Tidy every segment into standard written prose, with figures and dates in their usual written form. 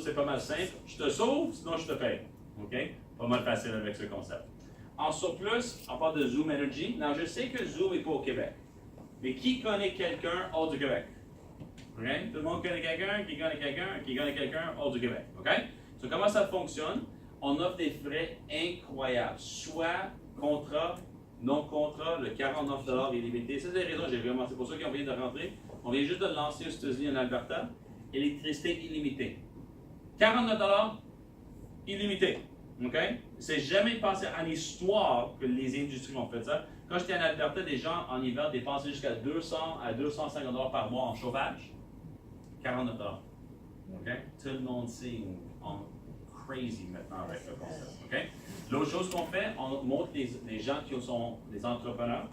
c'est pas mal simple. Je te sauve, sinon je te paye. OK? Pas mal facile avec ce concept. En surplus, on parle de Zoom Energy. Non, je sais que Zoom n'est pas au Québec. Mais qui connaît quelqu'un hors du Québec? Okay? Tout le monde connaît quelqu'un, qui connaît quelqu'un, qui connaît quelqu'un hors du Québec. OK? So, comment ça fonctionne? On offre des frais incroyables. Soit contrat, non contrat, le 49$ illimité. C'est les raisons que j'ai vraiment. C'est pour ça qu'on vient de rentrer. On vient juste de le lancer aux États-Unis, en Alberta. Électricité illimitée. 49$ illimité. OK? C'est jamais passé en histoire que les industries ont fait ça. Quand j'étais en Alberta, des gens en hiver dépensaient jusqu'à 200 à 250$ par mois en chauffage. 49$. OK? Tout le monde sait on crazy maintenant avec le concept. OK? L'autre chose qu'on fait, on montre les gens qui sont des entrepreneurs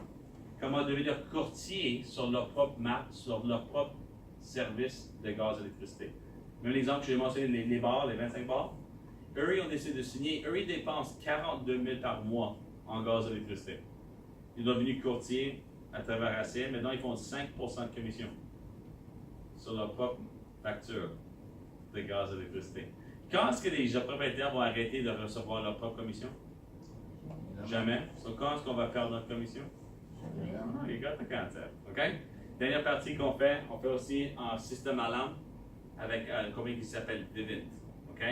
comment devenir courtier sur leur propre marque, sur leur propre service de gaz et d'électricité. Même l'exemple que j'ai mentionné, les bars, les 25 bars, eux, ils ont décidé de signer, eux, ils dépensent 42 000 par mois en gaz et d'électricité. Ils sont devenus courtiers à travers ACN, maintenant ils font 5% de commission sur leur propre facture de gaz et d'électricité. Quand est-ce que les propriétaires vont arrêter de recevoir leur propre commission? Jamais. So, quand est-ce qu'on va perdre notre commission? You got the concept. OK? Dernière partie qu'on fait, on fait aussi un système alarme avec une compagnie qui s'appelle Vivint. OK?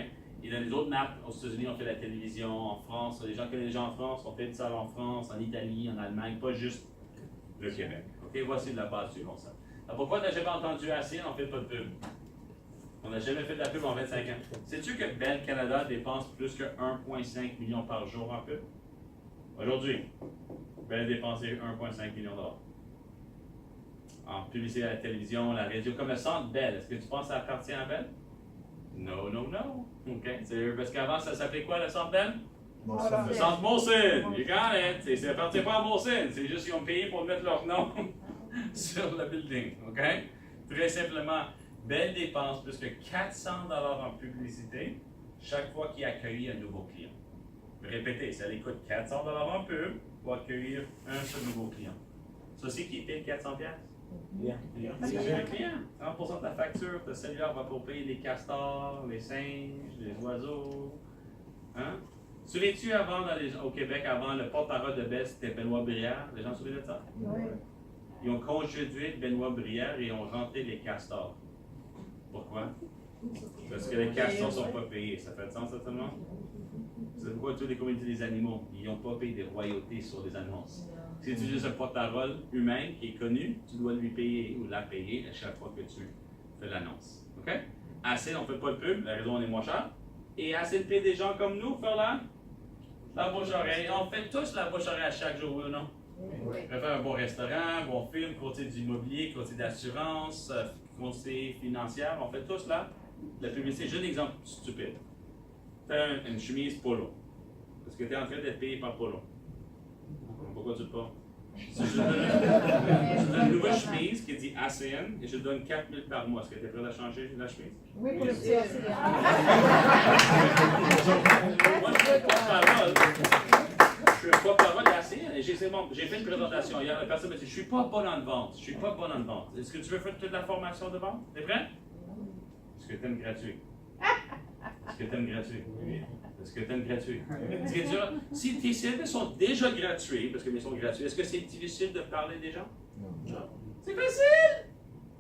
Et dans les autres maps, aux États-Unis, on fait la télévision, en France, les gens connaissent les gens en France, on fait ça en France, en Italie, en Allemagne, pas juste le Québec. OK? Voici la base du concept. Alors, pourquoi tu n'as jamais entendu assez, on ne fait pas de pub? On n'a jamais fait de la pub en 25 ans. Sais-tu que Bell Canada dépense plus que 1,5 million par jour en pub? Aujourd'hui, Bell dépense 1,5 million $. En publicité à la télévision, la radio, comme le centre Bell. Est-ce que tu penses que ça appartient à Bell? No, no, no. OK. Parce qu'avant, ça s'appelait quoi le centre Bell? Le centre Molson. You got it. Ça appartient pas à Molson. C'est juste qu'ils ont payé pour mettre leur nom sur le building. OK? Très simplement, Bell dépense plus que 400$ en publicité chaque fois qu'il accueille un nouveau client. Répétez, ça lui coûte 400$ en pub pour accueillir un seul nouveau client. Ça, c'est qui paye 400$? C'est le client. 30% de ta facture de cellulaire va pour payer les castors, les singes, les oiseaux. Hein? Souviens-tu avant, au Québec, avant le porte-parole de Bell, c'était Benoît Brière? Les gens se souviennent de ça? Oui. Ils ont congédié Benoît Brière et ont rentré les castors. Pourquoi? Parce que les castors ne sont pas payés. Ça fait sens, certainement? C'est pourquoi tous les communautés des animaux, ils n'ont pas payé des royautés sur les annonces. Si tu utilises un porte-parole humain qui est connu, tu dois lui payer ou la payer à chaque fois que tu fais l'annonce. OK? Assez, on ne fait pas de pub, la raison on est moins cher. Et assez de payer des gens comme nous pour faire la bouche-oreille. On fait tous la bouche-oreille à chaque jour, ou non? Oui. On peut faire un bon restaurant, un bon film, côté d'immobilier, côté d'assurance, côté financière. On fait tous là la publicité. J'ai un exemple stupide. Tu as une chemise polo. Est-ce que tu es en train d'être payé par polo? Pourquoi tu le pas? Si je te donne une nouvelle chemise qui dit ACN et je te donne 4 000 par mois, est-ce que tu es prêt à changer la chemise? Oui, pour le CAC. Moi, je suis porte-parole. Je suis un porte-parole d'ACN et j'ai fait une présentation hier. La personne me dit, je suis pas bon en vente. Je suis pas bon en vente. Est-ce que tu veux faire toute la formation de vente? T'es prêt? Est-ce que tu aimes gratuit? Est-ce que tu aimes gratuit? Oui. Est-ce que tu aimes gratuit? Si tes services sont déjà gratuits, parce que ils sont gratuits, est-ce que c'est difficile de parler des gens? Non. C'est facile!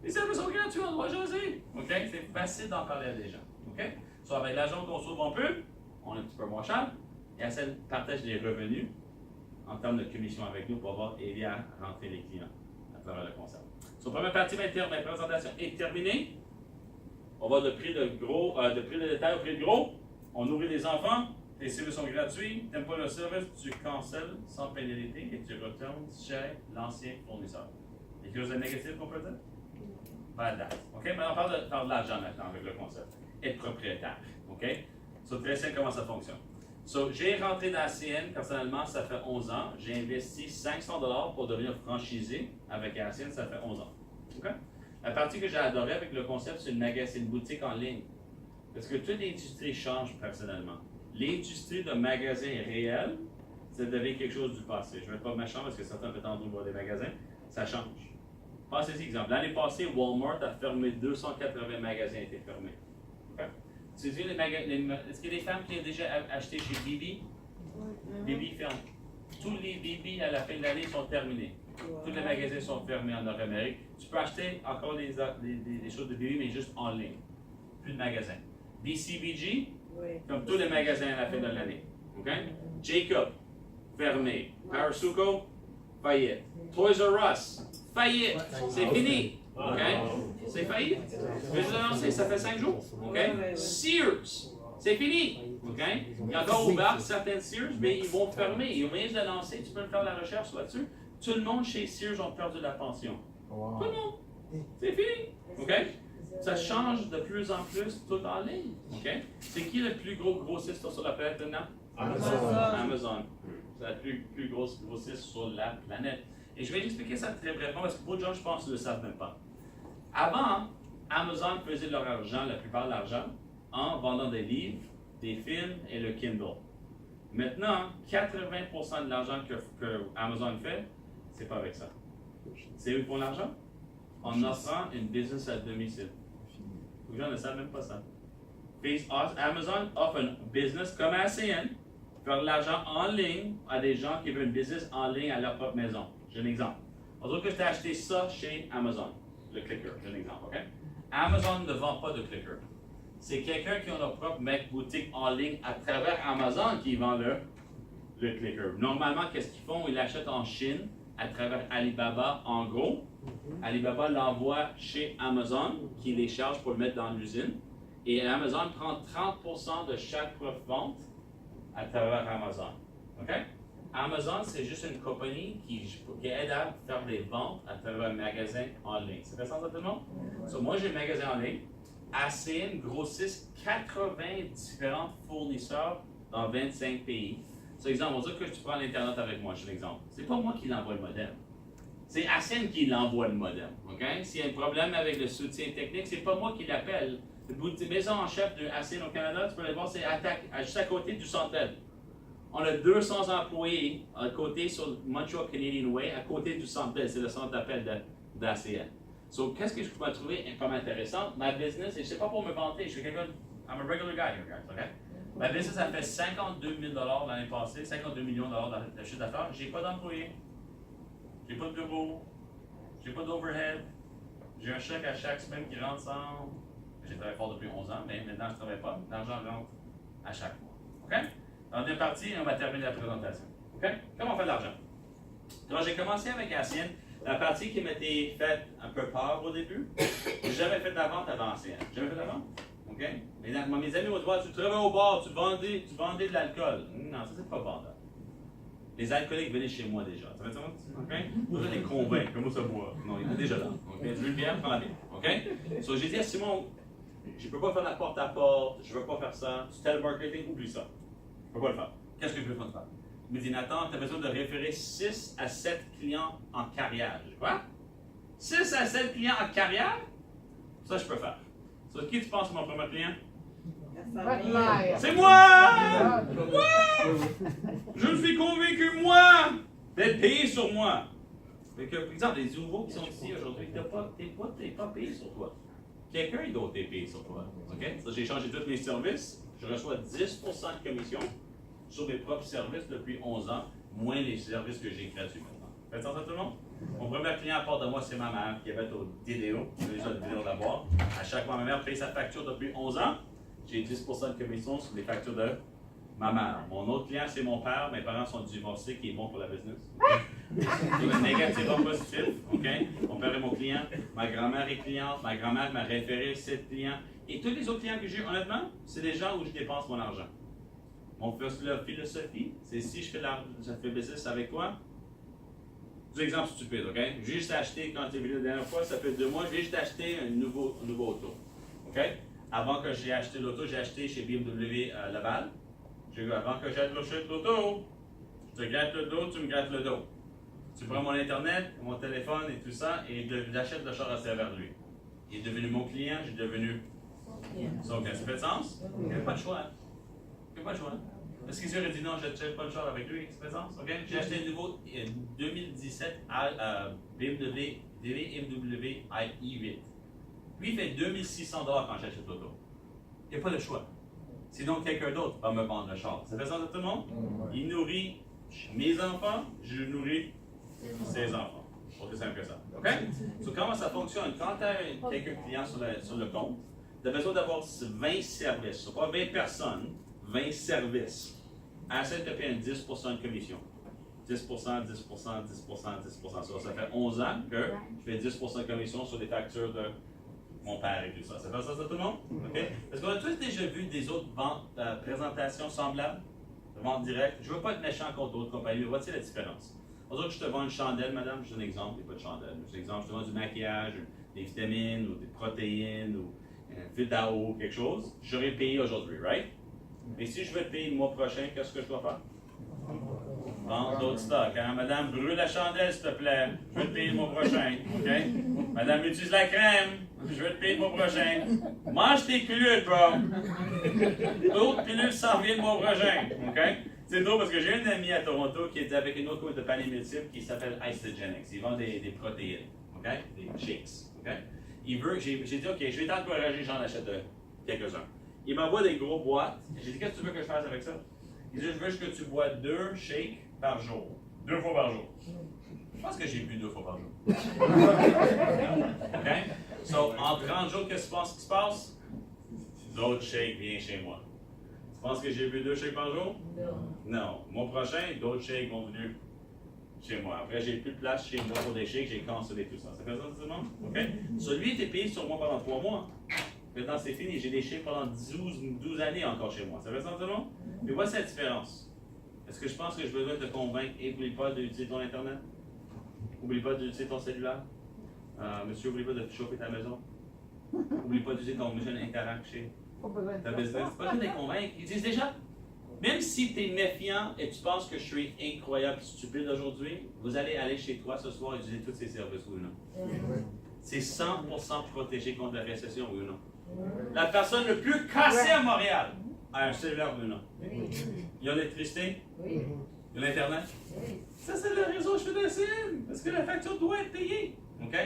Les services sont gratuits, on doit jaser. OK? C'est facile d'en parler à des gens. OK? Soit avec l'agent qu'on sauve en pub, on est un petit peu moins cher, et à celle partage des revenus en termes de commission avec nous pour avoir aider à rentrer les clients à travers le concept. Sur la première partie de ma présentation est terminée. On va de prix de détail au prix de gros. On nourrit les enfants, tes services sont gratuits, tu n'aimes pas le service, tu cancelles sans pénalité et tu retournes chez l'ancien fournisseur. Quelque chose de négatif qu'on peut dire? Pas d'âge. OK? Maintenant, on parle de l'argent maintenant avec le concept. Être propriétaire. OK? So, très simple comment ça fonctionne. So, j'ai rentré dans ACN, personnellement, ça fait 11 ans. J'ai investi 500$ pour devenir franchisé avec ACN, ça fait 11 ans. OK? La partie que j'ai adorée avec le concept, c'est une boutique en ligne. Parce que toute l'industrie change personnellement. L'industrie de magasins réels, ça devient quelque chose du passé. Je ne vais pas être méchant parce que certains peut entendre voir des magasins. Ça change. Pensez-y, exemple. L'année passée, Walmart a fermé 280 magasins, étaient fermés. Okay? Tu as vu les magasins, est-ce qu'il y a des femmes qui ont déjà acheté chez Bibi? Bibi ferme. Tous les Bibi à la fin de l'année sont terminés. Tous les magasins sont fermés en Nord-Amérique. Tu peux acheter encore des choses de Bibi, mais juste en ligne. Plus de magasins. BCBG, comme tous les magasins à la fin de l'année. Okay? Jacob, fermé. Parasuco, faillite. Toys R Us, faillite. C'est fini. Okay? C'est faillite. Je vais te l'annoncer, ça fait 5 jours. Okay? Sears, c'est fini. Okay? Il y a encore ouvert certaines Sears, mais ils vont fermer. Ils viennent de l'annoncer, tu peux faire la recherche là-dessus. Tout le monde chez Sears a perdu la pension. Tout le monde. C'est fini. Okay? Ça change de plus en plus tout en ligne. Okay? C'est qui le plus gros grossiste sur la planète maintenant? Amazon. C'est la plus grosse grossiste sur la planète. Et je vais expliquer ça très brièvement parce que beaucoup de gens, je pense, ne le savent même pas. Avant, Amazon faisait leur argent, la plupart de l'argent, en vendant des livres, des films et le Kindle. Maintenant, 80% de l'argent que Amazon fait, c'est pas avec ça. C'est eux qui font l'argent? En offrant une business à domicile. Les gens ne savent même pas ça. Amazon offre un business comme ACN, faire de l'argent en ligne à des gens qui veulent une business en ligne à leur propre maison. J'ai un exemple. On dirait que je t'ai acheté ça chez Amazon, le clicker. J'ai un exemple, OK? Amazon ne vend pas de clicker. C'est quelqu'un qui a leur propre boutique en ligne à travers Amazon qui vend le clicker. Normalement, qu'est-ce qu'ils font? Ils l'achètent en Chine à travers Alibaba en gros. Alibaba l'envoie chez Amazon qui les charge pour le mettre dans l'usine. Et Amazon prend 30% de chaque vente à travers Amazon. OK? Amazon, c'est juste une compagnie qui aide à faire des ventes à travers un magasin en ligne. Ça fait sens à tout le monde? So, moi, j'ai un magasin en ligne. ACN grossisse 80 différents fournisseurs dans 25 pays. Par exemple, on va dire que tu prends l'Internet avec moi, j'ai l'exemple. C'est pas moi qui l'envoie le modem. C'est ACN qui l'envoie le modem. Okay? S'il y a un problème avec le soutien technique, c'est pas moi qui l'appelle. La maison en chef de ACN au Canada, tu peux aller voir, c'est juste à côté du Centre-Bell. On a 200 employés à côté sur Montreal Canadian Way, à côté du Centre-Bell. C'est le centre d'appel d'ACN. So, qu'est-ce que je peux trouver comme intéressant? Ma business, et je ne sais pas pour me vanter, je suis quelqu'un, I'm a regular guy here, guys, okay? Ma business a fait 52 000 $ l'année passée, 52 millions de dollars de chiffre d'affaires. Je n'ai pas d'employés, je n'ai pas de bureau, je n'ai pas d'overhead, j'ai un chèque à chaque semaine qui rentre sans. J'ai travaillé fort depuis 11 ans, mais maintenant je ne travaille pas. L'argent rentre à chaque mois. OK? Dans une partie, on va terminer la présentation. OK? Comment on fait de l'argent? Donc, j'ai commencé avec ACN. La partie qui m'était faite un peu peur au début, j'ai jamais fait de la vente avant ACN. J'ai jamais fait de la vente. OK? Mes amis m'ont dit, tu travailles au bar, tu vendais de l'alcool. Non, ça, c'est pas vendeur. Les alcooliques venaient chez moi déjà. Ça fait ça? OK? Moi, je les convainc. Comment ça boit? Non, ils étaient déjà là. OK? Je veux une bière, prends la bière. OK? So, j'ai dit à Simon, je ne peux pas faire la porte-à-porte, je ne veux pas faire ça. Du telemarketing, oublie ça. Je ne peux pas le faire. Qu'est-ce que je peux faire? Il me dit, Nathan, tu as besoin de référer 6 à 7 clients en carrière. Je dis, quoi? 6 à 7 clients en carrière? Ça, je peux faire. Sur qui tu penses mon premier client? C'est moi! Moi! Je me suis convaincu, moi, d'être payé sur moi. Fait que, par exemple, les nouveaux qui sont ici aujourd'hui, tu n'es pas payé sur toi. Quelqu'un d'autre est payé sur toi. Okay? Ça, j'ai changé tous mes services. Je reçois 10% de commission sur mes propres services depuis 11 ans, moins les services que j'ai gratuits maintenant. Faites sens à tout le monde? Mon premier client à part de moi, c'est ma mère qui avait au DDO. J'ai déjà le vidéo d'abord. À chaque fois, ma mère paye sa facture depuis 11 ans. J'ai 10% de commission sur les factures de ma mère. Mon autre client, c'est mon père. Mes parents sont divorcés, qui est bon pour la business. C'est négatif ou positif. Okay? Mon père est mon client. Ma grand-mère est cliente. Ma grand-mère m'a référé 7 clients. Et tous les autres clients que j'ai, honnêtement, c'est des gens où je dépense mon argent. Mon philosophie, c'est si je fais business avec toi, des exemples stupides, OK? J'ai juste acheté, quand tu es venu la dernière fois, ça fait 2 mois, j'ai juste acheté un nouveau auto. OK? Avant que j'ai acheté l'auto, j'ai acheté chez BMW Laval. Avant que j'achète l'auto, je te gratte le dos, tu me grattes le dos. Tu prends mon Internet, mon téléphone et tout ça, et j'achète le char à travers lui. Il est devenu mon client, j'ai devenu son client. Ça fait sens? Il n'y a pas de choix. Il n'y a pas de choix. Est-ce qu'il aurait dit non, je n'achète pas le char avec lui? Ça fait sens? Okay? J'ai acheté un nouveau 2017 BMW i8. Lui, il fait 2600 $ quand j'achète l'auto. Il n'y a pas de choix. Sinon, quelqu'un d'autre va me vendre le char. Ça fait sens à tout le monde? Il nourrit mes enfants, je nourris ses enfants. Aussi simple que ça. OK? So, comment ça fonctionne? Quand tu as quelques clients sur le compte, tu as besoin d'avoir 20 services. So, pas 20 personnes, 20 services. Essaie de te payer un 10% de commission. 10%, 10%, 10%, 10%. Ça fait 11 ans que je fais 10% de commission sur les factures de mon père et tout ça. Ça fait ça tout le monde? OK? Parce qu'on a tous déjà vu des autres ventes, présentations semblables, de vente directe. Je ne veux pas être méchant contre d'autres compagnies, mais voici la différence. Aujourd'hui, je te vends une chandelle, madame, je donne un exemple, il n'y a pas de chandelle. Je donne un exemple, je te vends du maquillage, des vitamines, ou des protéines, ou un fil d'eau, quelque chose. J'aurais payé aujourd'hui, right? Mais si je veux te payer le mois prochain, qu'est-ce que je dois faire? Vendre d'autres stocks. Hein? Madame, brûle la chandelle, s'il te plaît. Je vais te payer le mois prochain. OK? Madame, utilise la crème. Je vais te payer le mois prochain. Mange tes pilules, bro. D'autres pilules s'en viennent le mois prochain. OK? C'est drôle parce que j'ai un ami à Toronto qui est avec une autre couple de panier multiple qui s'appelle Isogenics. Ils vendent des protéines. OK? Des shakes. OK? J'ai dit, OK, je vais t'encourager, j'en achète quelques-uns. Il m'envoie des gros boîtes. J'ai dit, qu'est-ce que tu veux que je fasse avec ça? Il dit, je veux que tu bois 2 shakes par jour. 2 fois par jour. Je pense que j'ai bu 2 fois par jour. OK? So, en 30 jours, qu'est-ce que tu penses qui se passe? D'autres shakes viennent chez moi. Tu penses que j'ai bu 2 shakes par jour? Non. Mois prochain, d'autres shakes vont venir chez moi. Après, j'ai plus de place chez moi pour des shakes, j'ai cancellé tout ça. Ça fait ça, tout le monde? OK? Celui était payé sur moi pendant 3 mois. Maintenant, c'est fini. J'ai des shakes pendant 12 années encore chez moi. Ça fait ça, tout le monde? Mais voici la différence. Est-ce que je pense que je besoin de te convaincre et n'oublie pas d'utiliser ton Internet? N'oublie pas d'utiliser ton cellulaire? Monsieur, n'oublie pas de chauffer ta maison? N'oublie pas d'utiliser ton mission Interact chez ta business? C'est pas juste de les convaincre. Ils disent déjà. Même si tu es méfiant et tu penses que je suis incroyable stupide aujourd'hui, vous allez aller chez toi ce soir et utiliser tous ces services, oui ou non? C'est 100% protégé contre la récession, oui ou non? La personne le plus cassée à Montréal a un cellulaire, oui ou non? Il y a l'électricité? Il y a l'Internet? Ça, c'est le réseau financier. Parce que la facture doit être payée. OK?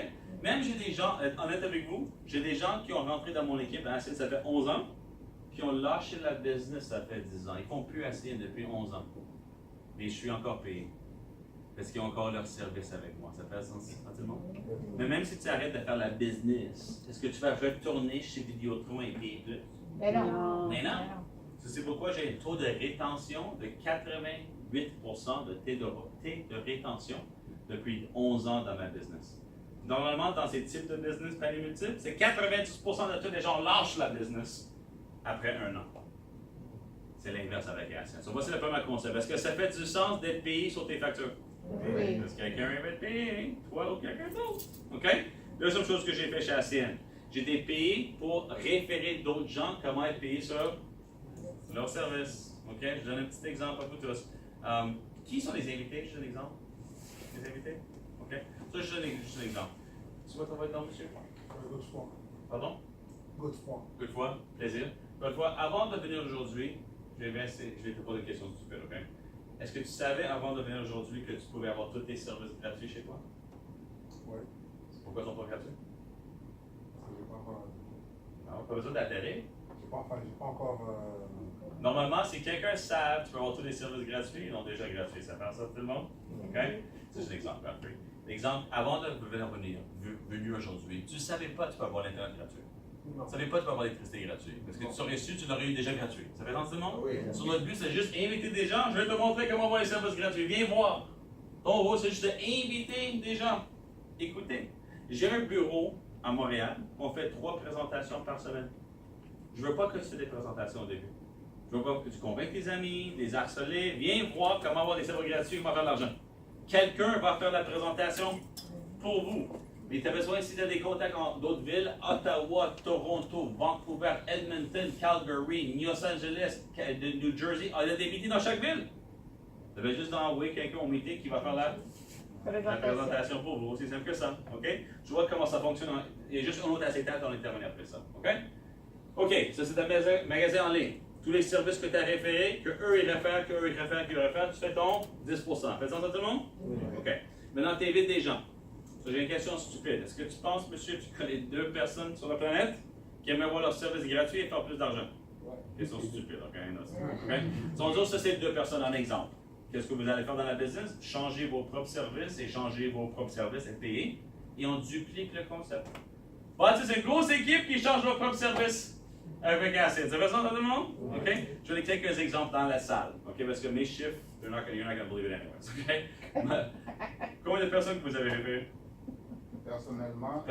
Même j'ai des gens, honnête avec vous, j'ai des gens qui ont rentré dans mon équipe, ça fait 11 ans, qui ont lâché la business, ça fait 10 ans. Ils ne font plus assez depuis 11 ans. Mais je suis encore payé. Parce qu'ils ont encore leur service avec moi. Ça fait sens à tout le monde? Mais même si tu arrêtes de faire la business, est-ce que tu vas retourner chez Vidéotron et payer plus? Mais non. Mais non. C'est pourquoi j'ai un taux de rétention de 88% de de rétention depuis 11 ans dans ma business. Normalement, dans ces types de business panier multiple, c'est 90% de tous les gens lâchent la business après 1 an. C'est l'inverse avec Ascent. So, voici le premier concept. Est-ce que ça fait du sens d'être payé sur tes factures? Oui. Est-ce que quelqu'un va être payé? Toi ou quelqu'un d'autre? OK? Deuxième chose que j'ai fait chez ACN. J'ai été payé pour référer d'autres gens comment être payé sur leur service. OK? Je donne un petit exemple à vous tous. Qui sont les invités? Je donne un exemple. Les invités? OK? Ça, je donne juste un exemple. Tu vas travailler dans monsieur? Godefroy. Pardon? Godefroy. Godefroy, plaisir. Godefroy, avant de venir aujourd'hui, je vais te poser une question stupide, OK? Est-ce que tu savais avant de venir aujourd'hui que tu pouvais avoir tous tes services gratuits chez toi? Oui. Pourquoi ils sont pas gratuits? Parce que j'ai pas encore. Non, pas besoin d'atterrir. J'ai pas encore. Normalement, si quelqu'un savent, tu peux avoir tous les services gratuits, ils sont déjà gratuits. Ça fait ça tout le monde? OK? C'est un exemple gratuit. L'exemple, avant de venir aujourd'hui, tu ne savais pas que tu peux avoir l'Internet gratuit. Tu ne savais pas que tu peux avoir l'électricité gratuite. Parce que tu serais su, tu l'aurais eu déjà gratuit. Ça fait sens tout le monde? Oui. Sur notre but, c'est juste inviter des gens. Je vais te montrer comment avoir les services gratuits. Viens voir. Ton rôle, c'est juste d'inviter des gens. Écoutez, j'ai un bureau à Montréal. On fait 3 présentations par semaine. Je ne veux pas que tu fasses des présentations au début. Je veux pas que tu convainques tes amis, les harceler. Viens voir comment avoir des services gratuits, comment faire de l'argent. Quelqu'un va faire la présentation pour vous. Mais tu as besoin, si tu as des contacts dans d'autres villes, Ottawa, Toronto, Vancouver, Edmonton, Calgary, Los Angeles, New Jersey, il y a des meetings dans chaque ville. Tu avais juste d'envoyer quelqu'un au meeting qui va faire la présentation pour vous. C'est simple que ça. OK? Tu vois comment ça fonctionne. Il y a juste un autre acétate dans l'intervenir après ça. OK? OK, ça c'est un magasin en ligne. Tous les services que tu as référés, qu'eux ils réfèrent, tu fais ton 10%. Faites ça à tout le monde? OK. Maintenant, tu invites des gens. J'ai une question stupide. Est-ce que tu penses, monsieur, tu connais 2 personnes sur la planète qui aimeraient avoir leur service gratuit et faire plus d'argent? Ils sont stupides, ok? Donc, ça, c'est 2 personnes en exemple. Qu'est-ce que vous allez faire dans la business? Changer vos propres services et changer vos propres services et payer. Et on duplique le concept. C'est une grosse équipe qui change leurs propres services avec Acid. Ça fait ça dans tout le monde? OK? Je vais donner quelques exemples dans la salle. OK? Parce que mes chiffres, you're not gonna believe it anyways. OK? Combien de personnes que vous avez référé? Personnellement.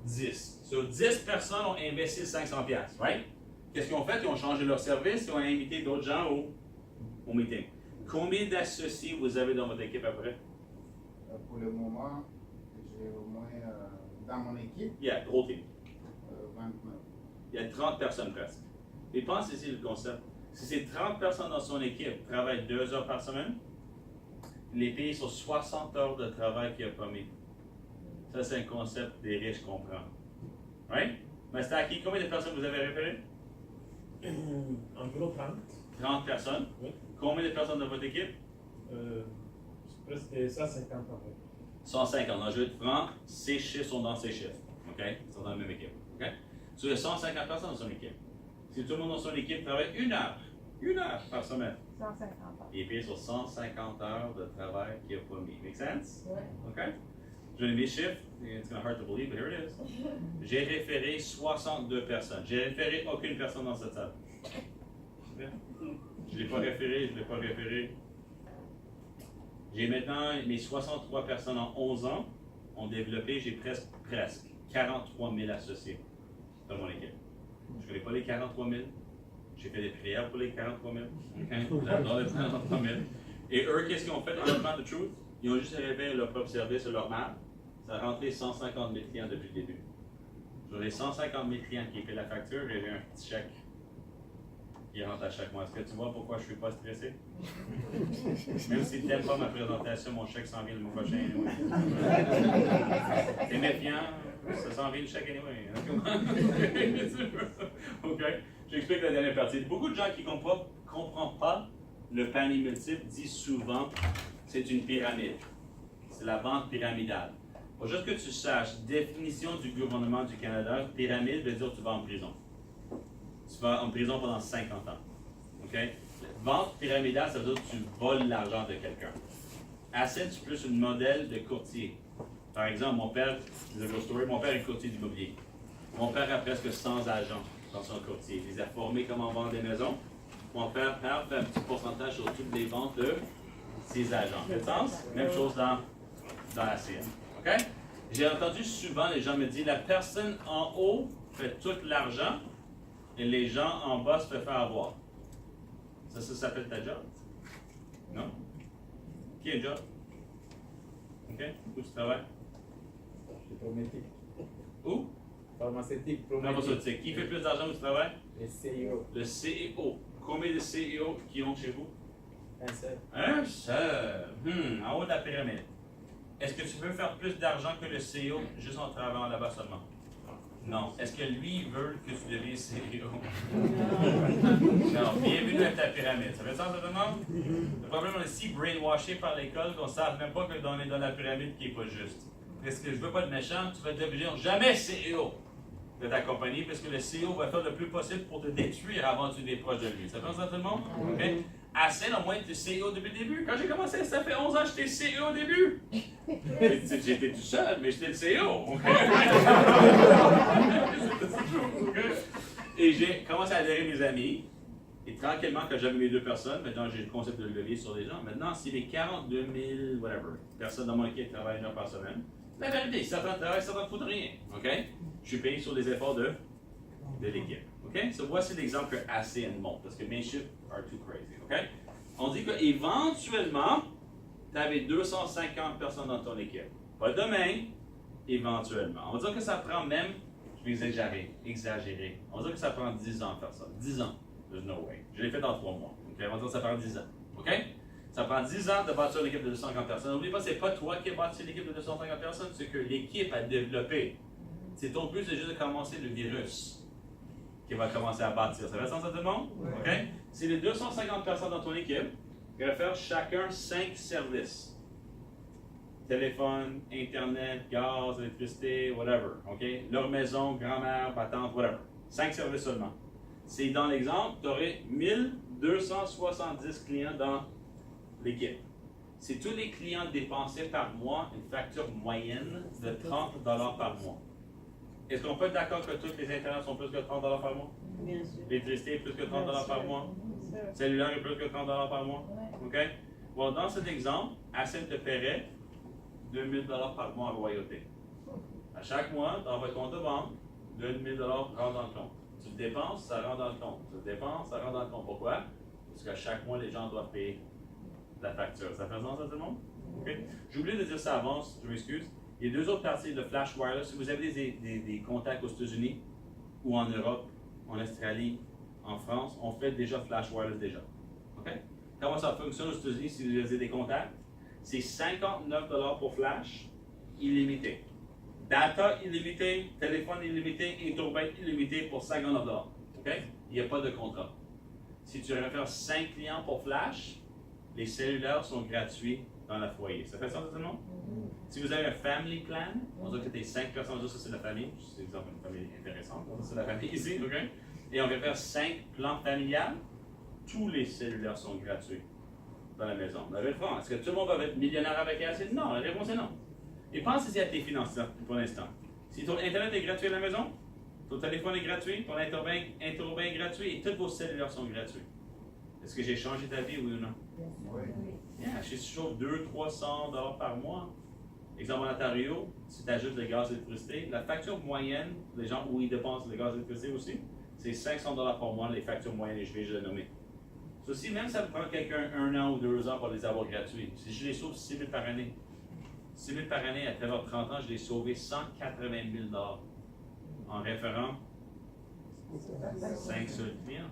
10. So, 10 personnes ont investi 500$, right? Qu'est-ce qu'ils ont fait? Ils ont changé leur service, ils ont invité d'autres gens au meeting. Combien d'associés vous avez dans votre équipe après? Pour le moment, j'ai au moins dans mon équipe. Gros team. 29. Il y a 30 personnes presque. Et pensez ici le concept. Si ces 30 personnes dans son équipe travaillent 2 heures par semaine, les payés sur 60 heures de travail qu'il a pas mis. Ça, c'est un concept des riches comprend. Right? Mais c'est à qui? Combien de personnes vous avez référé? Environ 30. 30 personnes. Oui. Combien de personnes dans votre équipe? Presque 150 en fait. 150. Dans le jeu de francs, ces chiffres sont dans ces chiffres. OK? Ils sont dans la même équipe. OK? Sur les 150 personnes dans son équipe. Si tout le monde dans son équipe travaille 1 heure par semaine, 150 ans. il est payé sur 150 heures de travail qu'il n'a pas mis. Make sense? Ouais. OK? Je donne mes chiffres. It's kind of hard to believe, but here it is. J'ai référé 62 personnes. J'ai référé aucune personne dans cette salle. Je ne l'ai pas référé. J'ai maintenant mes 63 personnes en 11 ans ont développé, j'ai presque 43 000 associés dans mon équipe. Je ne connais pas les 43 000. J'ai fait des prières pour les 43 000. Okay? J'adore les 43 000. Et eux, qu'est-ce qu'ils ont fait honnêtement de truth? Ils ont juste révélé leur propre service, leur marque. Ça a rentré 150 000 clients depuis le début. Sur les 150 000 clients qui paient la facture, j'ai eu un petit chèque qui rentre à chaque mois. Est-ce que tu vois pourquoi je ne suis pas stressé? Même si tu n'aimes pas ma présentation, mon chèque s'en vient le mois prochain. T'es méfiant, ça s'en vient le chèque anyway. OK? J'explique la dernière partie. Beaucoup de gens qui ne comprennent pas le panier multiple disent souvent c'est une pyramide. C'est la banque pyramidale. Pour juste que tu saches, définition du gouvernement du Canada, pyramide veut dire que tu vas en prison. Tu vas en prison pendant 50 ans. OK? Vente pyramidale, ça veut dire que tu voles l'argent de quelqu'un. Asset, c'est plus un modèle de courtier. Par exemple, mon père est courtier d'immobilier. Mon père a presque 100 agents dans son courtier. Il les a formés comment vendre des maisons. Mon père fait un petit pourcentage sur toutes les ventes de ses agents. Fait sens? Même chose dans la sienne. OK? J'ai entendu souvent les gens me dire la personne en haut fait tout l'argent et les gens en bas se font faire avoir. Ça s'appelle ta job? Non? Qui a un job? OK? Où tu travailles? C'est Prométhée. Où? Pharmaceutique, Non, pas Prométhée. ça. Qui fait plus d'argent où tu travailles? Le CEO. Le CEO. Combien de CEO qui ont chez vous? Un seul. Un seul. En haut de la pyramide. Est-ce que tu veux faire plus d'argent que le CEO juste en travaillant là-bas seulement? Non. Est-ce que lui veut que tu deviennes CEO? Non. Bienvenue à ta pyramide. Ça fait sens, ça demande? Le problème, on est si brainwashé par l'école qu'on ne sait même pas que on est dans la pyramide qui n'est pas juste. Est-ce que je veux pas de méchant? Tu vas devenir jamais CEO de ta compagnie parce que le CEO va faire le plus possible pour te détruire avant que tu es proche de lui. Ça fait sens, tout le monde? OK? Assez, au moins, tu es CEO depuis le début. Quand j'ai commencé, ça fait 11 ans que j'étais CEO au début. J'étais tout seul, mais j'étais le CEO. Et j'ai commencé à adhérer mes amis. Et tranquillement, quand j'avais mes 2 personnes, maintenant j'ai le concept de levier sur les gens. Maintenant, si les 42 000, whatever, personnes dans mon équipe travaillent 1 heure par semaine, la vérité, certains travaillent, ça ne fout rien. OK? Je suis payé sur les efforts de l'équipe. OK? So, voici l'exemple que ACN montre, parce que mes chiffres are too crazy. OK? On dit qu'éventuellement, tu avais 250 personnes dans ton équipe. Pas demain, éventuellement. On va dire que ça prend même, je vais exagérer. On va dire que ça prend 10 ans de faire ça. 10 ans. There's no way. Je l'ai fait dans 3 mois. OK? On va dire que ça prend 10 ans. OK? Ça prend 10 ans de bâtir une équipe de 250 personnes. N'oublie pas, ce n'est pas toi qui as bâti l'équipe de 250 personnes, c'est que l'équipe a développé. C'est ton but, c'est juste de commencer le virus qui va commencer à bâtir. Ça fait sens à tout le monde? OK? C'est les 250 personnes dans ton équipe qui vont faire chacun 5 services. téléphone, Internet, gaz, électricité, whatever. OK? Leur maison, grand-mère, battante, whatever. 5 services seulement. C'est dans l'exemple, tu aurais 1270 clients dans l'équipe. Si tous les clients dépensaient par mois une facture moyenne de 30 par mois. Est-ce qu'on peut être d'accord que tous les internets sont plus que 30 par mois? Bien sûr. L'électricité est plus que 30 par mois? Bien sûr. Cellulaire est plus que 30 par mois? OK? Bon, dans cet exemple, Ascend te paierait 2000 par mois en royauté. À chaque mois, dans votre compte de banque, 2000 rentre dans le compte. Tu le dépenses, ça rentre dans le compte. Tu le dépenses, ça rentre dans le compte. Pourquoi? Parce qu'à chaque mois, les gens doivent payer la facture. Ça fait sens à tout le monde? OK? J'ai oublié de dire ça avant, je m'excuse. Il y a deux autres parties de Flash Wireless. Si vous avez des contacts aux États-Unis ou en Europe, en Australie, en France, on fait déjà Flash Wireless déjà. OK? Comment ça fonctionne aux États-Unis si vous avez des contacts? C'est 59 pour Flash, illimité. Data illimité, téléphone illimité, Internet illimité pour 59 OK? Il n'y a pas de contrat. Si tu réfères 5 clients pour Flash, les cellulaires sont gratuits dans le foyer. Ça fait sens à tout le monde? Si vous avez un family plan, on dit que tu es 5 personnes, ça c'est la famille. C'est exemple une famille intéressante. Ça c'est la famille ici, OK? Et on va faire 5 plans familiales. Tous les cellulaires sont gratuits dans la maison. Vous avez est-ce que tout le monde va être millionnaire avec Ascend? Non, la réponse est non. Et pensez-y à tes finances pour l'instant. Si ton Internet est gratuit à la maison, ton téléphone est gratuit, ton Interbank est gratuit et tous vos cellulaires sont gratuits. Est-ce que j'ai changé ta vie, oui ou non? Oui. Yeah, je sauve 200-300 par mois. Exemple en Ontario, si tu ajoutes le gaz et l'électricité, la facture moyenne, les gens où ils dépensent le gaz et l'électricité aussi, c'est 500 par mois, les factures moyennes, et je vais le nommer. Ceci, même si ça prend quelqu'un 1 an ou 2 ans pour les avoir gratuits, si je les sauve 6 000 par année, 6 000 par année à travers 30 ans, je l'ai sauvé 180 000 en référant 5 seuls clients.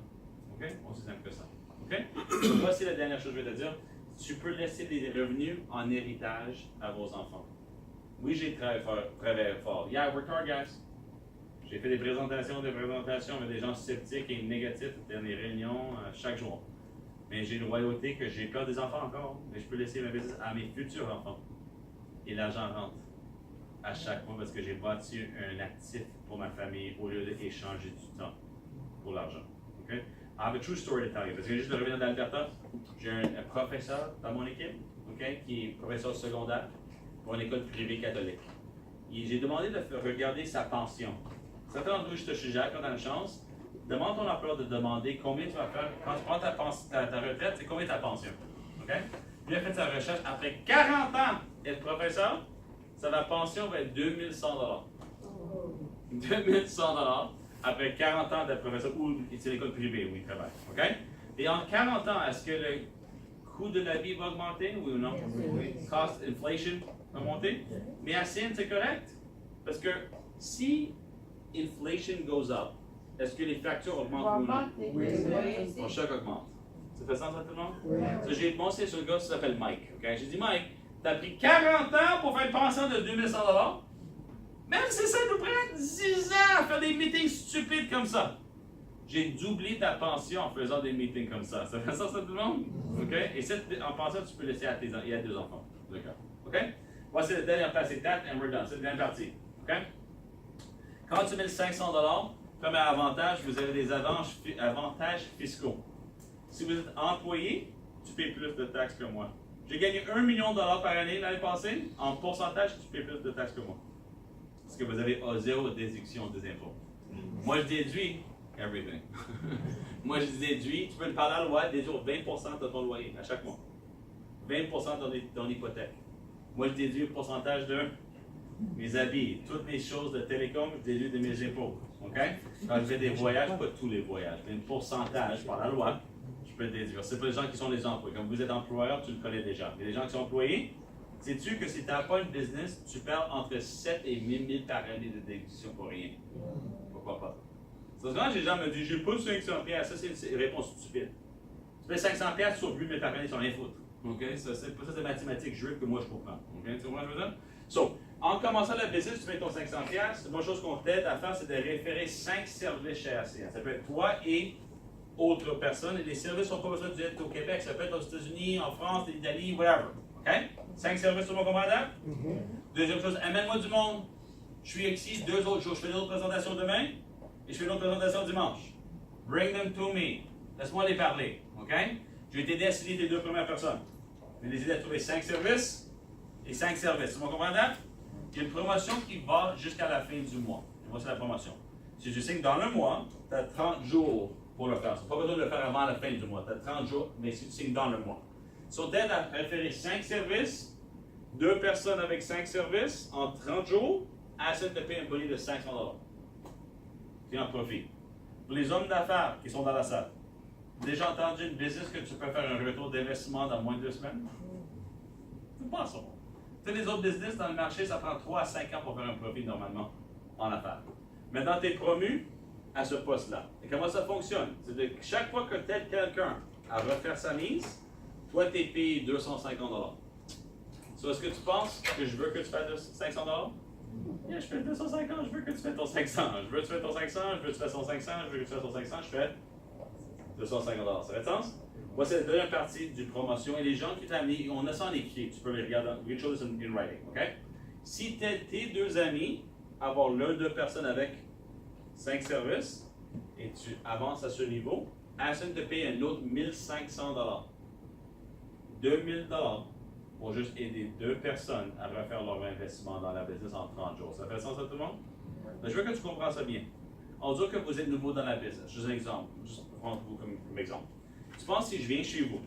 OK? Aussi simple que ça. OK? Donc, voici la dernière chose que je vais te dire. Tu peux laisser des revenus en héritage à vos enfants. Oui, j'ai travaillé fort. Yeah, I worked hard, guys. J'ai fait des présentations avec des gens sceptiques et négatifs dans les réunions chaque jour. Mais j'ai une royauté que j'ai peur des enfants encore, mais je peux laisser ma business à mes futurs enfants. Et l'argent rentre à chaque mois parce que j'ai bâti un actif pour ma famille au lieu d'échanger du temps pour l'argent. Okay? I have a true story to tell you. Parce que juste de revenir d'Alberta, j'ai un professeur dans mon équipe, okay, qui est professeur secondaire pour une école privée catholique. J'ai demandé de regarder sa pension. Ça fait longtemps que je te suggère, quand tu as une chance, demande ton employeur de demander combien tu vas faire quand tu prends ta retraite, c'est combien ta pension. Okay? Lui a fait sa recherche. Après 40 ans d'être professeur, sa pension va être 2100 2100 après 40 ans d'être professeur ou c'est l'école privée où il travaille. OK? Et en 40 ans, est-ce que le coût de la vie va augmenter, oui ou non? Oui. Cost inflation va monter? Mais à Ascend, c'est correct. Parce que si inflation goes up, est-ce que les factures augmentent ou non? Oui. Mon choc augmente. Ça fait sens à tout le monde? Oui. So, j'ai pensé sur le gars qui s'appelle Mike. Okay? J'ai dit, Mike, t'as pris 40 ans pour faire une pension de 2100 $. Même si ça nous prend 10 ans à faire des meetings stupides comme ça. J'ai doublé ta pension en faisant des meetings comme ça. Ça fait sens à tout le monde? OK? Et en pension, tu peux laisser à tes et à 2 enfants. D'accord? OK? Voici la dernière place, c'est that, and we're done. C'est la dernière partie. OK? Quand tu mets 500 $, comme avantage, vous avez des avantages fiscaux. Si vous êtes employé, tu payes plus de taxes que moi. J'ai gagné 1 million de dollars par année l'année passée. En pourcentage, tu payes plus de taxes que moi. Parce que vous avez zéro déduction des impôts. Moi, je déduis everything. Moi, je déduis, tu peux me parler à la loi, déduire 20% de ton loyer à chaque mois. 20% de ton hypothèque. Moi, je déduis le pourcentage de mes habits, toutes mes choses de télécom, je déduis de mes impôts. OK? Quand je fais des voyages, pas tous les voyages, mais un pourcentage par la loi, je peux le déduire. C'est pour les gens qui sont les employés. Comme vous êtes employeur, tu le connais déjà. Mais les gens qui sont employés, sais-tu que si tu n'as pas une business, tu perds entre 7 et 1000 000 par année de déduction pour rien? Pourquoi pas? C'est quand les gens me disent, j'ai pas 500 $, ça c'est une réponse stupide. Tu fais 500 $, sur 8 000 par année, ils sont rien foutre. OK? Ça c'est mathématiques juives que moi je comprends. OK? Tu comprends ce que je veux dire? So, en commençant la business, tu mets ton 500 $, la bonne chose qu'on t'aide à faire, c'est de référer 5 services chez ACN. Ça peut être toi et autres personnes. Et les services n'ont pas besoin d'être au Québec. Ça peut être aux États-Unis, en France, en Italie, whatever. OK? 5 services, tout le monde comprend là? Deuxième chose, amène-moi du monde. Je suis ici 2 autres jours. Je fais une autre présentation demain et je fais une autre présentation dimanche. Bring them to me. Laisse-moi les parler. OK? Je vais t'aider à signer tes 2 premières personnes. Je vais les aider à trouver 5 services et 5 services. Tout le monde comprend là? Il y a une promotion qui va jusqu'à la fin du mois. Et voici la promotion. Si tu signes dans le mois, tu as 30 jours pour le faire. Tu n'as pas besoin de le faire avant la fin du mois. Tu as 30 jours, mais si tu signes dans le mois. So, t'aide à référer 5 services, 2 personnes avec 5 services en 30 jours, Ascent te paye un bonus de 500 $. Tu en profites. Pour les hommes d'affaires qui sont dans la salle, déjà entendu une business que tu peux faire un retour d'investissement dans moins de 2 semaines? C'est pas ça. Tous les autres business dans le marché, ça prend 3 à 5 ans pour faire un profit normalement en affaires. Maintenant, tu es promu à ce poste-là. Et comment ça fonctionne? C'est que chaque fois que t'aides quelqu'un à refaire sa mise, toi, tu es payé 250 $. So, est-ce que tu penses que je veux que tu fasses 500 $? Yeah, je fais 250, je veux que tu fasses ton 500. Je veux que tu fasses ton 500, je veux que tu fasses ton 500, je veux que tu fasses ton 500, je fais 250 $. Ça fait sens? Voici la deuxième partie du promotion. Et les gens qui t'ont amené, on a ça en écrit, tu peux les regarder. We show this in writing, OK? Si tes 2 amis, avoir l'un 2 personnes avec 5 services, et tu avances à ce niveau, Ascent te paye un autre 1500 $. 2000 $ pour juste aider 2 personnes à refaire leur investissement dans la business en 30 jours. Ça fait sens à tout le monde? Mais je veux que tu comprennes ça bien. On dit que vous êtes nouveau dans la business. Juste un exemple. Juste prendre vous comme exemple. Tu penses si je viens chez vous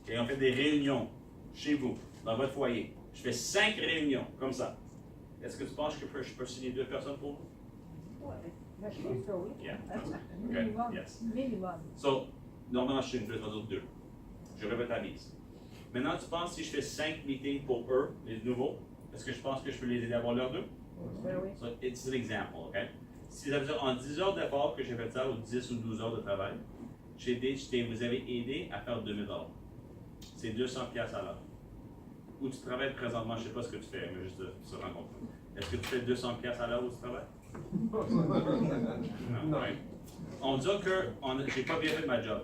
et on fait des réunions chez vous, dans votre foyer, je fais 5 réunions comme ça. Est-ce que tu penses que je peux signer 2 personnes pour vous? Ben, je pense que oui. Yeah. Minimum. Yes. Minimum. So, normalement, je suis une 2. Je répète ta mise. Maintenant, tu penses si je fais 5 meetings pour eux, les nouveaux, est-ce que je pense que je peux les aider à avoir leurs 2? Ben oui. So, it's an example, OK? Si ça veut dire en 10 heures d'effort que j'ai fait ça, ou 10 ou 12 heures de travail, vous avez aidé à faire 2000 $. C'est 200 $ à l'heure. Où tu travailles présentement, je ne sais pas ce que tu fais, mais juste de se rencontrer. Est-ce que tu fais 200 $ à l'heure où tu travailles? Non. Right? On dit que j'ai pas bien fait ma job.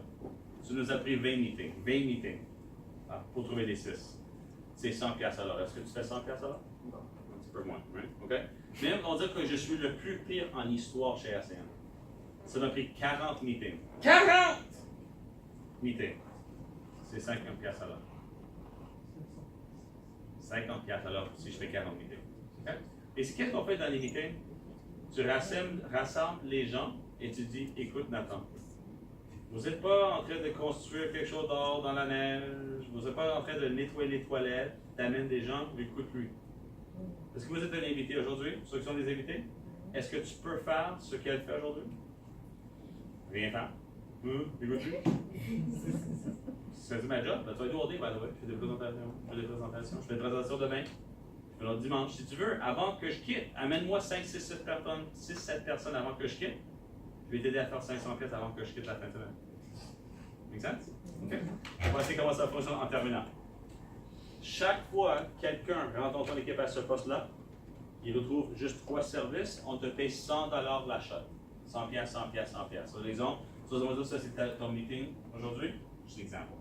Tu nous as pris 20 meetings pour trouver des 6. C'est 100 $ à l'heure. Est-ce que tu fais 100 $ à l'heure? Non. Un petit peu moins, right? OK? Même on dit que je suis le plus pire en histoire chez ACN. Ça m'a pris 40 meetings. 40 meetings! C'est 50 $ à l'heure. 50 $ à l'heure si je fais 40 meetings. Okay? Et c'est qu'est-ce qu'on fait dans les meetings? Tu rassembles les gens et tu dis, écoute Nathan, vous n'êtes pas en train de construire quelque chose dehors dans la neige, vous n'êtes pas en train de nettoyer les toilettes, tu amènes des gens, écoute-lui. Est-ce que vous êtes un invité aujourd'hui, ceux qui sont des invités? Est-ce que tu peux faire ce qu'elle fait aujourd'hui? Rien faire. Écoute-lui. C'est ma job. Ben, tu vas être all day, by the way. Je fais des présentations. Je fais des présentations demain. Je fais l'autre dimanche. Si tu veux, avant que je quitte, amène-moi 5, 6, 7 personnes avant que je quitte. Je vais t'aider à faire 500 $ avant que je quitte la fin de semaine. Make sense? OK? On va essayer comment ça fonctionne en terminant. Chaque fois que quelqu'un rentre dans ton équipe à ce poste-là, il retrouve juste 3 services, on te paye 100 $ l'achat. 100 $, 100 $, 100 $. Sur l'exemple, ça c'est ton meeting aujourd'hui. Juste un exemple.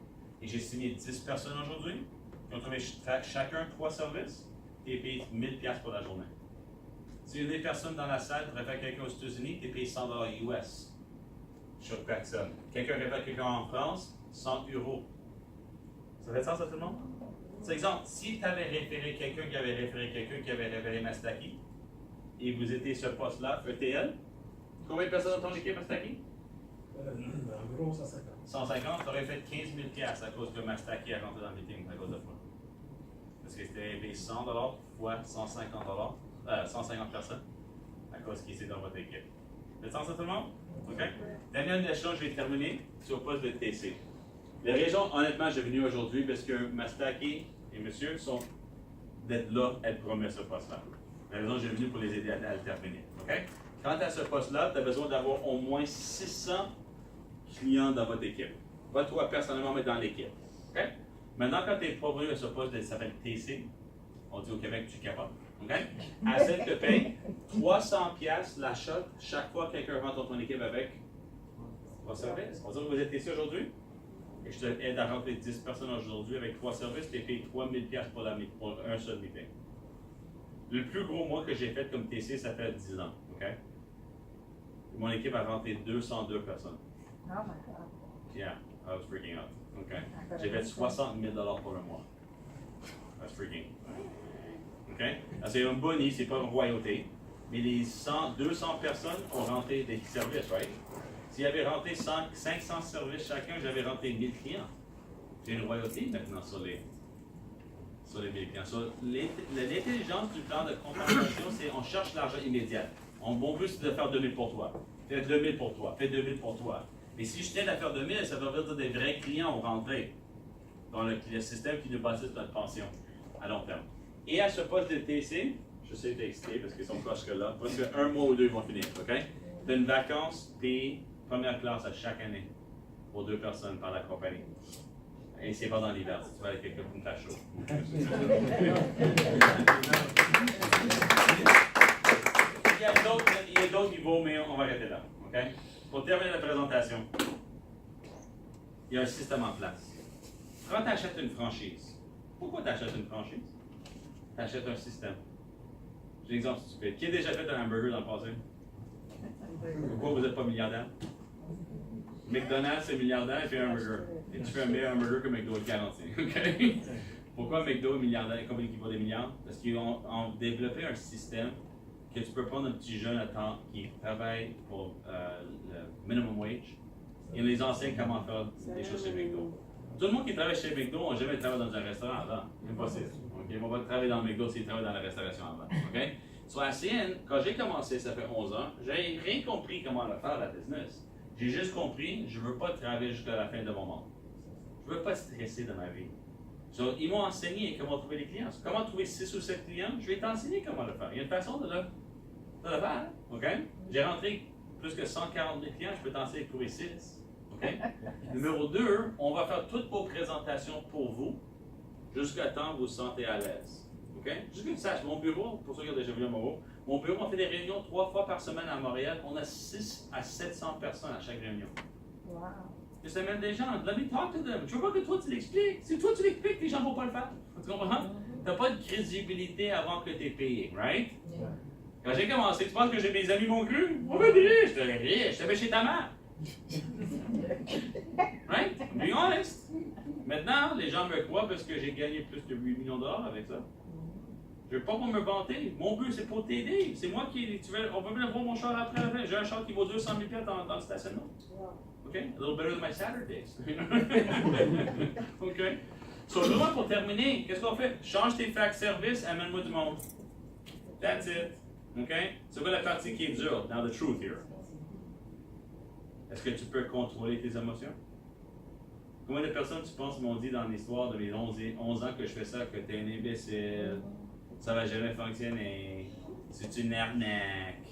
Et j'ai signé 10 personnes aujourd'hui. Ils ont trouvé chacun 3 services et payé 1000 $ pour la journée. Si il y a des personnes dans la salle qui réfèrent quelqu'un aux États-Unis, tu es payé 100 $ US sur personne. Quelqu'un réfère quelqu'un en France, 100 €. Ça fait sens à tout le monde? C'est exemple, si tu avais référé quelqu'un qui avait référé quelqu'un qui avait référé Mastaki, et vous étiez ce poste-là, ETL, combien de personnes dans ton équipe Mastaki? Environ 150. 150, tu aurais fait 15 000 $ à cause que Mastaki a rentré dans le meeting à cause de toi. Parce que c'était payé 100 $ fois 150 150 personnes à cause qu'ils étaient dans votre équipe. Vous êtes sens à tout le monde? OK? Dernière échelon, je vais terminer sur le poste de TC. Les raisons, honnêtement, je suis venu aujourd'hui parce que Mastaki et monsieur sont d'être là, être promis à ce poste-là. La raison, je suis venu pour les aider à le terminer. OK? Quant à ce poste-là, tu as besoin d'avoir au moins 600 clients dans votre équipe. Pas toi personnellement, mais dans l'équipe. OK? Maintenant, quand tu es promu à ce poste, ça s'appelle TC. On dit au Québec, tu es capable. OK? Ascent te paye 300 $ l'achat chaque fois que quelqu'un rentre dans ton équipe avec 3 services. On dit que vous êtes ici aujourd'hui? et je te aide à rentrer 10 personnes aujourd'hui avec 3 services, tu es payé 3000$ pour un seul meeting. Le plus gros mois que j'ai fait comme TC, ça fait 10 ans. OK? Mon équipe a rentré 202 personnes. Oh my God. Yeah, I was freaking out. OK? J'ai fait 60 000$ pour le mois. I was freaking. OK? C'est un boni, c'est pas une royauté. Mais les 200 personnes ont rentré des services, right? S'il y avait rentré 500 services chacun, j'avais rentré 1000 clients. J'ai une royauté maintenant sur les 1000 clients. So, l'intelligence du plan de compensation, c'est on cherche l'argent immédiat. Mon but, c'est de faire 2000 pour toi. Fais 2000 pour toi. Fais 2000 pour toi. Mais si je t'aide à faire 2000, ça veut dire que des vrais clients ont rentré dans le système qui nous bâtisse notre pension à long terme. Et à ce poste de TC, je sais t'expliquer parce qu'ils sont proches que là, parce qu'un mois ou deux, ils vont finir, OK? Tu as une vacance payée première classe à chaque année pour 2 personnes par la compagnie. Et c'est pas dans l'hiver, tu vas avec quelqu'un pour me faire chaud. Il y a d'autres niveaux, mais on va arrêter là, OK? Pour terminer la présentation, il y a un système en place. Quand tu achètes une franchise, pourquoi tu achètes une franchise? Tu achètes un système. J'ai un exemple stupide. Qui a déjà fait un hamburger dans le passé? Pourquoi vous n'êtes pas milliardaire? McDonald's est milliardaire et fait un hamburger. Et tu fais un meilleur hamburger que McDo est garanti. OK? Pourquoi McDo est milliardaire et compagnie qui vaut des milliards? Parce qu'ils ont développé un système que tu peux prendre un petit jeune à temps qui travaille pour le minimum wage et on les enseigne comment faire des choses chez McDo. Tout le monde qui travaille chez McDo n'a jamais travaillé dans un restaurant avant. Impossible. Okay? On va travailler dans McDo s'ils travaillent dans la restauration avant. Okay? Sur la CN, quand j'ai commencé, ça fait 11 ans, j'ai rien compris comment le faire la business. J'ai juste compris, je ne veux pas travailler jusqu'à la fin de mon monde. Je ne veux pas stresser dans ma vie. So, ils m'ont enseigné comment trouver les clients. Comment trouver 6 ou 7 clients, je vais t'enseigner comment le faire. Il y a une façon de le faire. OK? J'ai rentré plus que 140 000 clients, je peux t'enseigner à trouver 6. OK? Numéro 2, on va faire toutes vos présentations pour vous jusqu'à temps que vous vous sentez à l'aise. OK? Juste que tu saches, mon bureau, pour ceux qui ont déjà vu mon bureau, on fait des réunions 3 fois par semaine à Montréal. On a 6 à 700 personnes à chaque réunion. Wow. Je t'amène des gens, let me talk to them. Je veux pas que toi tu l'expliques. Si toi tu l'expliques, les gens ne vont pas le faire. Tu comprends? Tu n'as pas de crédibilité avant que tu es payé, right? Yeah. Quand j'ai commencé, tu penses que mes amis m'ont cru? On va dire, je te riche, je t'avais chez ta mère. Right? Be honest. Maintenant, les gens me croient parce que j'ai gagné plus de 8 millions de dollars avec ça. Je ne veux pas pour me vanter. Mon but, c'est pour t'aider. C'est moi qui. On peut venir voir mon char après la fin. J'ai un char qui vaut 200 000$ dans le stationnement. OK? A little better than my Saturdays. OK? So, vraiment, pour terminer, qu'est-ce qu'on fait? Change tes fax service, amène-moi du monde. That's it. OK? C'est quoi la partie qui est dure? Now, the truth here. Est-ce que tu peux contrôler tes émotions? Combien de personnes, tu penses, m'ont dit dans l'histoire de mes 11 ans que je fais ça, que t'es un imbécile, ça va jamais fonctionner, c'est une arnaque.